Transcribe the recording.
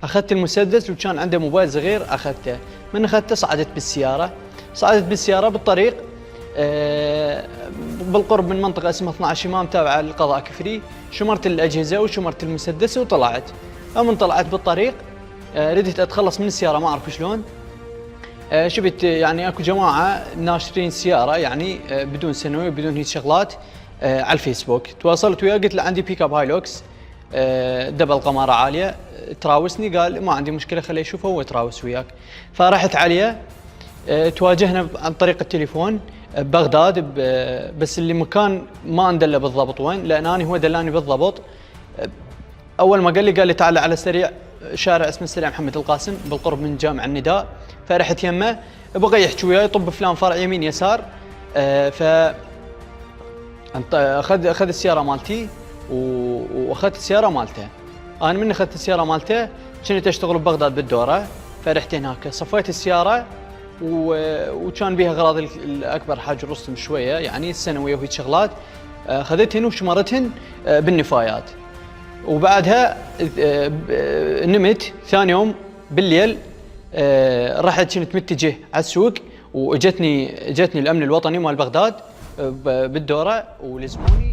اخذت المسدس وكان عنده موبايل صغير اخذته. من اخذته صعدت بالسياره بالطريق بالقرب من منطقه اسمها 12 امام تابعه للقضاء كفري. شمرت الاجهزه وشمرت المسدس وطلعت. ومن طلعت بالطريق رديت اتخلص من السياره ما اعرف شلون. شفت يعني اكو جماعه ناشرين السياره يعني بدون سنوي وبدون هيك شغلات على الفيسبوك. تواصلت وياه قلت له عندي بيك اب هايلوكس دبل قماره عاليه تراوسني. قال ما عندي مشكله خليه يشوفه هو يتراوس وياك. فرحت عليه تواجهنا عن طريق التليفون ببغداد بس اللي مكان ما ندله بالضبط وين لان انا هو دلاني بالضبط. اول ما قال لي تعال على سريع شارع اسمه السريع محمد القاسم بالقرب من جامع النداء. فرحت يمه بغى يحكي وياي يطب فلان فرع يمين يسار. ف اخذ السياره مالتي واخذت السياره مالته. انا من اخذت السياره مالته كنت اشتغل ببغداد بالدوره. فرحت هناك صفيت السياره وكان بيها اغراض الاكبر حاج رستم شويه يعني السنويه وهيك شغلات. اخذتهن وشمرتهن بالنفايات. وبعدها نمت ثاني يوم بالليل. رحت كنت متجه على السوق واجتني الامن الوطني مال بغداد بالدوره ولزموني.